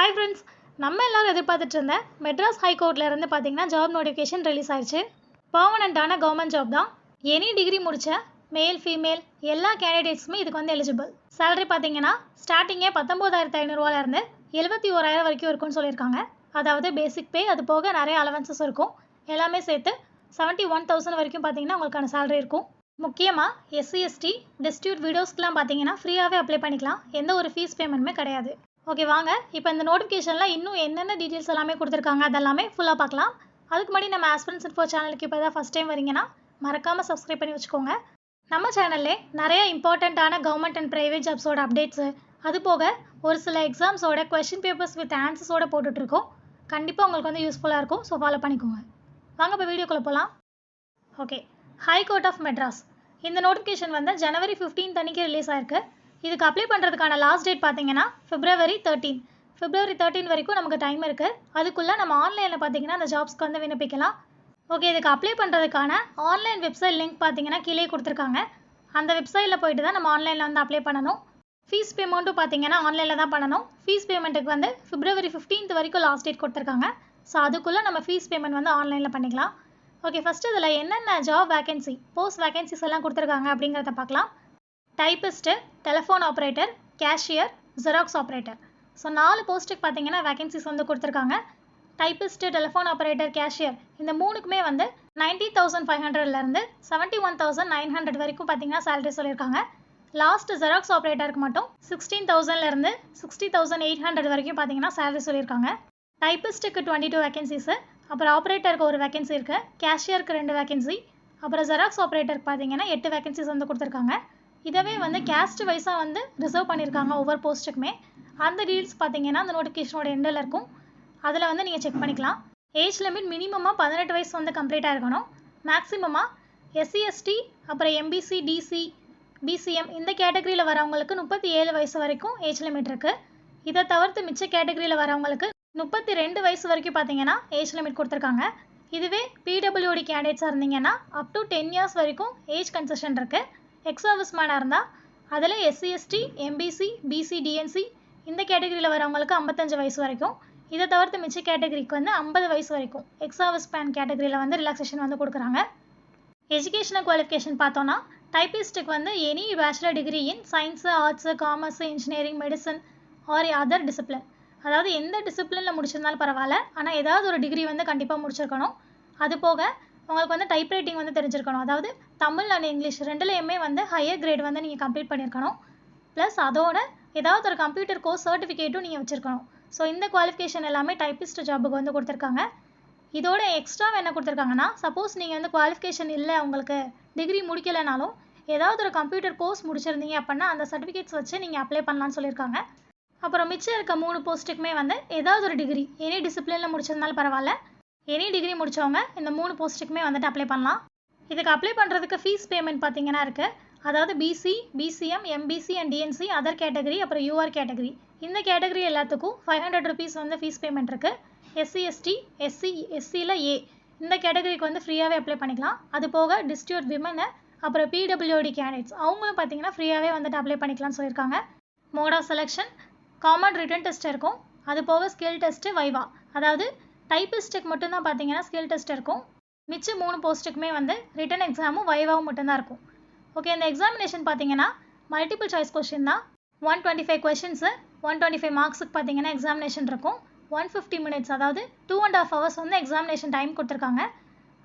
Hi friends, நம்ம எல்லாரும் எதிர்பார்த்துட்டு இருந்த மெட்ராஸ் ஹைகோர்ட்டில் இருந்து பார்த்தீங்கன்னா ஜாப் நோட்டிஃபிகேஷன் ரிலீஸ் ஆயிடுச்சு. பர்மனெண்ட்டான கவர்மெண்ட் ஜாப் தான். எனி டிகிரி முடித்த மேல் ஃபீமேல் எல்லா கேண்டிடேட்ஸுமே இதுக்கு வந்து எலிஜிபிள். சேலரி பார்த்தீங்கன்னா ஸ்டார்டிங்கே 19,500 71,000 வரைக்கும் இருக்கும்னு சொல்லியிருக்காங்க. அதாவது பேசிக் பே, அது போக நிறைய அலவன்சஸ் இருக்கும். எல்லாமே சேர்த்து 71,000 வரைக்கும் பார்த்தீங்கன்னா உங்களுக்கான சேலரி இருக்கும். முக்கியமாக SC/ST டிஸ்ட்ரிபியூட் வீடியோஸ்க்குலாம் பார்த்தீங்கன்னா ஃப்ரீயாகவே அப்ளை பண்ணிக்கலாம். எந்த ஒரு ஃபீஸ் பேமெண்ட்டுமே கிடையாது. ஓகே, வாங்க இப்போ இந்த நோட்டிஃபிகேஷனில் இன்னும் என்னென்ன டீட்டெயில்ஸ் எல்லாமே கொடுத்துருக்காங்க அதெல்லாமே ஃபுல்லாக பார்க்கலாம். அதுக்கு முன்னாடி நம்ம ஆஸ்பிரன்ஸ் இன்ஃபோ சேனலுக்கு இப்போ தான் ஃபஸ்ட் டைம் வரீங்கன்னா மறக்காமல் சப்ஸ்கிரைப் பண்ணி வச்சுக்கோங்க. நம்ம சேனல்லே நிறைய இம்பார்ட்டண்ட்டான கவர்மெண்ட் அண்ட் ப்ரைவேட் ஜாப்ஸோட அப்டேட்ஸு, அது போக ஒரு சில எக்ஸாம்ஸோட கொஸ்டின் பேப்பர்ஸ் வித் ஆன்சர்ஸோட போட்டுட்ருக்கோம். கண்டிப்பாக உங்களுக்கு வந்து யூஸ்ஃபுல்லாக இருக்கும். ஸோ ஃபாலோ பண்ணிக்கோங்க. வாங்க இப்போ வீடியோக்குள்ளே போகலாம். ஓகே, ஹைகோர்ட் ஆஃப் மெட்ராஸ் இந்த நோட்டிஃபிகேஷன் வந்து January 15 அன்றைக்கி ரிலீஸ் ஆயிருக்கு. இதுக்கு அப்ளை பண்ணுறதுக்கான லாஸ்ட் டேட் பார்த்தீங்கன்னா February 13 வரைக்கும் நமக்கு டைம் இருக்குது. அதுக்குள்ளே நம்ம ஆன்லைனில் பார்த்தீங்கன்னா அந்த ஜாப்ஸ்க்கு வந்து விண்ணப்பிக்கலாம். ஓகே, இதுக்கு அப்ளை பண்ணுறதுக்கான ஆன்லைன் வெப்சைட் லிங்க் பார்த்தீங்கன்னா கீழே கொடுத்துருக்காங்க. அந்த வெப்சைட்டில் போயிட்டு தான் நம்ம ஆன்லைனில் வந்து அப்ளை பண்ணணும். ஃபீஸ் பேமெண்ட்டும் பார்த்தீங்கன்னா ஆன்லைனில் தான் பண்ணணும். ஃபீஸ் பேமெண்ட்டுக்கு வந்து February 15 வரைக்கும் லாஸ்ட் டேட் கொடுத்துருக்காங்க. ஸோ அதுக்குள்ளே நம்ம ஃபீஸ் பேமெண்ட் வந்து ஆன்லைனில் பண்ணிக்கலாம். ஓகே, ஃபஸ்ட்டு இதில் என்னென்ன ஜாப் வேகன்சி, போஸ்ட் வேகன்சிஸ் எல்லாம் கொடுத்துருக்காங்க அப்படிங்கிறத பார்க்கலாம். Typist, telephone operator, cashier, xerox operator. So 4 போஸ்ட்டுக்கு பார்த்தீங்கன்னா வேகன்சிஸ் வந்து கொடுத்துருக்காங்க. டைப்பிஸ்ட்டு, டெலிஃபோன் ஆப்ரேட்டர், கேஷியர் இந்த மூணுக்குமே வந்து 90,500 71,900 வரைக்கும் பார்த்தீங்கன்னா சேலரி சொல்லியிருக்காங்க. லாஸ்ட் ஜெராக்ஸ் ஆப்ரேட்டருக்கு மட்டும் 16,000 60,800 வரைக்கும் பார்த்தீங்கன்னா சேலரி சொல்லியிருக்காங்க. டைப்பிஸ்ட்டுக்கு 22 வேகன்சிஸு, அப்புறம் ஆப்ரேட்டருக்கு ஒரு வேகன்சி இருக்குது, கேஷியருக்கு 2 வேகன்சி, அப்புறம் ஜெராக்ஸ் ஆப்ரேட்டருக்கு பார்த்தீங்கன்னா 8 வேகன்சிஸ் வந்து கொடுத்துருக்காங்க. இதவே வந்து கேஸ்ட் வைஸாக வந்து ரிசர்வ் பண்ணியிருக்காங்க ஒவ்வொரு போஸ்ட்டுக்குமே. அந்த டீட்டெயில்ஸ் பார்த்தீங்கன்னா அந்த நோட்டிஃபிகேஷனோட எண்டில் இருக்கும். அதில் வந்து நீங்கள் செக் பண்ணிக்கலாம். ஏஜ் லிமிட் மினிமமாக 18 வயசு வந்து கம்ப்ளீட்டாக இருக்கணும். மேக்ஸிமமாக SC/ST, அப்புறம் MBC, DC, BCM இந்த கேட்டகரியில் வரவங்களுக்கு 37 வயசு வரைக்கும் ஏஜ் லிமிட் இருக்குது. இதை தவிர்த்து மிச்ச கேட்டகரியில் வரவங்களுக்கு 32 வயசு வரைக்கும் பார்த்தீங்கன்னா ஏஜ் லிமிட் கொடுத்துருக்காங்க. இதுவே PWD கேண்டிடேட்ஸாக இருந்தீங்கன்னா அப் டு 10 இயர்ஸ் வரைக்கும் ஏஜ் கன்செஷன் இருக்குது. எக்ஸ் சர்வீஸ் மேனாக இருந்தால் அதில் SC/ST, MBC, BC, DNC இந்த கேட்டகரியில் வரவங்களுக்கு 55 வயசு வரைக்கும். இதை தவிர்த்து மிச்ச கேட்டகரிக்கு வந்து 50 வயசு வரைக்கும் எக்ஸ் சர்வீஸ் மேன் கேட்டகரியில் வந்து ரிலாக்ஸேஷன் வந்து கொடுக்குறாங்க. எஜுகேஷனல் குவாலிஃபிகேஷன் பார்த்தோன்னா டைப்பிஸ்ட்டுக்கு வந்து any bachelor degree in science, arts, commerce, engineering, medicine or other discipline. அதாவது எந்த டிசிப்ளினில் முடிச்சிருந்தாலும் பரவாயில்ல, ஆனால் ஏதாவது ஒரு டிகிரி வந்து கண்டிப்பாக முடிச்சிருக்கணும். அது போக உங்களுக்கு வந்து டைப் ரைட்டிங் வந்து தெரிஞ்சிருக்கணும். அதாவது தமிழ் அண்ட் இங்கிலீஷ் ரெண்டுலேயுமே வந்து ஹையர் கிரேட் வந்து நீங்கள் கம்ப்ளீட் பண்ணியிருக்கணும். ப்ளஸ் அதோட ஏதாவது ஒரு கம்ப்யூட்டர் கோர்ஸ் சர்டிஃபிகேட்டும் நீங்கள் வச்சுருக்கணும். ஸோ இந்த குவாலிஃபிகேஷன் எல்லாமே டைப்பிஸ்ட் ஜாபுக்கு வந்து கொடுத்துருக்காங்க. இதோட எக்ஸ்ட்ரா என்ன கொடுத்துருக்காங்கன்னா, சப்போஸ் நீங்கள் வந்து குவாலிஃபிகேஷன் இல்லை, உங்களுக்கு டிகிரி முடிக்கலைனாலும் ஏதாவது ஒரு கம்ப்யூட்டர் கோர்ஸ் முடிச்சிருந்தீங்க அப்படின்னா அந்த சர்டிஃபிகேட்ஸ் வச்சு நீங்கள் அப்ளை பண்ணலான்னு சொல்லியிருக்காங்க. அப்புறம் மிச்சம் இருக்க 3 போஸ்ட்டுக்குமே வந்து ஏதாவது ஒரு டிகிரி எனி டிசிப்ளினில் முடிச்சிருந்தாலும் பரவாயில்ல, எனி டிகிரி முடித்தவங்க இந்த 3 போஸ்ட்டுக்குமே வந்துட்டு அப்ளை பண்ணலாம். இதுக்கு அப்ளை பண்ணுறதுக்கு ஃபீஸ் பேமெண்ட் பார்த்தீங்கன்னா இருக்குது. அதாவது BC, BCM, MBC and DNC other category, அப்புறம் UR கேட்டகரி இந்த கேட்டகரி எல்லாத்துக்கும் 500 rupees வந்து ஃபீஸ் பேமெண்ட் இருக்குது. SC/ST, SCயில் A இந்த கேட்டகரிக்கு வந்து ஃப்ரீயாகவே அப்ளை பண்ணிக்கலாம். அது போக டிஸ்ட்ரிபியூட் விமனு, அப்புறம் PWD கேண்டிடேட்ஸ் அவங்களும் பார்த்தீங்கன்னா ஃப்ரீயாகவே வந்துட்டு அப்ளை பண்ணிக்கலாம்னு சொல்லியிருக்காங்க. Mode of selection common written test இருக்கும். அது போக ஸ்கில் டெஸ்ட்டு, வைவா. அதாவது டைப்பிஸ்ட்டுக்கு மட்டும்தான் பார்த்தீங்கன்னா ஸ்கில் டெஸ்ட் இருக்கும். மிச்சம் 3 போஸ்ட்டுக்குமே வந்து ரிட்டன் எக்ஸாமும் வைவாவும் மட்டும்தான் இருக்கும். ஓகே, இந்த எக்ஸாமினேஷன் பார்த்தீங்கன்னா மல்டிபிள் சாய்ஸ் கொஸ்டின் தான். 125 கொஷின்ஸு, 125 மார்க்ஸுக்கு பார்த்தீங்கன்னா எக்ஸாமினேஷன் இருக்கும். 150 மினிட்ஸ், அதாவது 2.5 hours வந்து எக்ஸாமினேஷன் டைம் கொடுத்துருக்காங்க.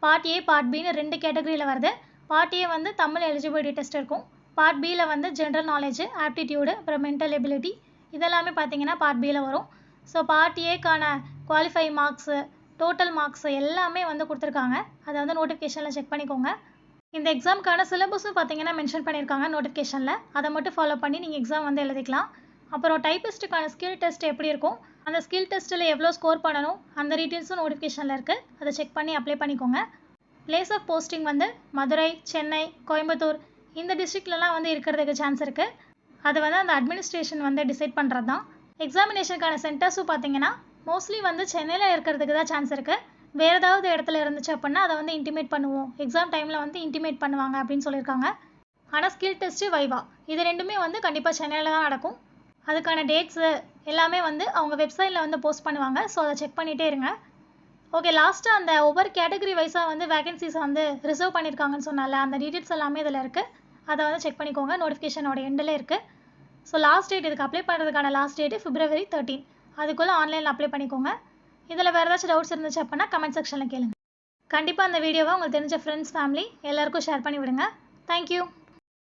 பார்ட் A, பார்ட் Bன்னு 2 கேட்டகரியில் வருது. பார்ட் A வந்து தமிழ் எலிஜிபிலிட்டி டெஸ்ட் இருக்கும். பார்ட் Bயில் வந்து ஜென்ரல் நாலேஜ், ஆப்டிடியூடு, அப்புறம் மென்டல் எபிலிட்டி இதெல்லாமே பார்த்தீங்கன்னா பார்ட் Bயில் வரும். ஸோ பார்ட் Aக்கான குவாலிஃபை மார்க்ஸு, டோட்டல் மார்க்ஸு எல்லாமே வந்து கொடுத்துருக்காங்க. அதை வந்து நோட்டிஃபிகேஷனில் செக் பண்ணிக்கோங்க. இந்த எக்ஸாமுக்கான சிலபஸும் பார்த்தீங்கன்னா மென்ஷன் பண்ணியிருக்காங்க நோட்டிஃபிகேஷனில். அதை மட்டும் ஃபாலோ பண்ணி நீங்கள் எக்ஸாம் வந்து எழுதிக்கலாம். அப்புறம் டைப்பிஸ்ட்டுக்கான ஸ்கில் டெஸ்ட் எப்படி இருக்கும், அந்த ஸ்கில் டெஸ்ட்டில் எவ்வளோ ஸ்கோர் பண்ணணும் அந்த டீட்டெயில்ஸும் நோட்டிஃபிகேஷனில் இருக்குது. அதை செக் பண்ணி அப்ளை பண்ணிக்கோங்க. பிளேஸ் ஆஃப் போஸ்டிங் வந்து மதுரை, சென்னை, கோயம்புத்தூர் இந்த டிஸ்ட்ரிக்ட்லலாம் வந்து இருக்கிறதுக்கு சான்ஸ் இருக்குது. அதை வந்து அந்த அட்மினிஸ்ட்ரேஷன் வந்து டிசைட் பண்ணுறது தான். எக்ஸாமினேஷனுக்கான சென்டர்ஸும் பார்த்தீங்கன்னா மோஸ்ட்லி வந்து சென்னையில் இருக்கிறதுக்கு தான் சான்ஸ் இருக்குது. வேறு ஏதாவது இடத்துல இருந்துச்சு அப்படின்னா அதை வந்து இன்டிமேட் பண்ணுவோம், எக்ஸாம் டைமில் வந்து இன்டிமேட் பண்ணுவாங்க அப்படின்னு சொல்லியிருக்காங்க. ஆனால் ஸ்கில் டெஸ்ட்டு, வைவா இது ரெண்டுமே வந்து கண்டிப்பாக சென்னையில் தான் நடக்கும். அதுக்கான டேட்ஸு எல்லாமே வந்து அவங்க வெப்சைட்டில் வந்து போஸ்ட் பண்ணுவாங்க. ஸோ அதை செக் பண்ணிகிட்டே இருங்க. ஓகே, லாஸ்ட்டாக அந்த ஒவ்வொரு கேட்டகரி வைஸாக வந்து வேகன்சிஸை வந்து ரிசர்வ் பண்ணியிருக்காங்கன்னு சொன்னால அந்த டீட்டெயில்ஸ் எல்லாமே இதில் இருக்குது. அதை வந்து செக் பண்ணிக்கோங்க. நோட்டிஃபிகேஷனோட எண்டில் இருக்குது. ஸோ லாஸ்ட் டேட் இதுக்கு அப்ளை பண்ணுறதுக்கான லாஸ்ட் டேட்டு February 13. அதுக்குள்ளே ஆன்லைனில் அப்ளை பண்ணிக்கோங்க. இதில் வேறு ஏதாச்சும் டவுட்ஸ் இருந்துச்சு அப்படின்னா கமெண்ட் செக்ஷனில் கேளுங்க. கண்டிப்பாக அந்த வீடியோவை உங்களுக்கு தெரிஞ்ச ஃப்ரெண்ட்ஸ் ஃபேமிலி எல்லாருக்கும் ஷேர் பண்ணி விடுங்க. தேங்க்யூ.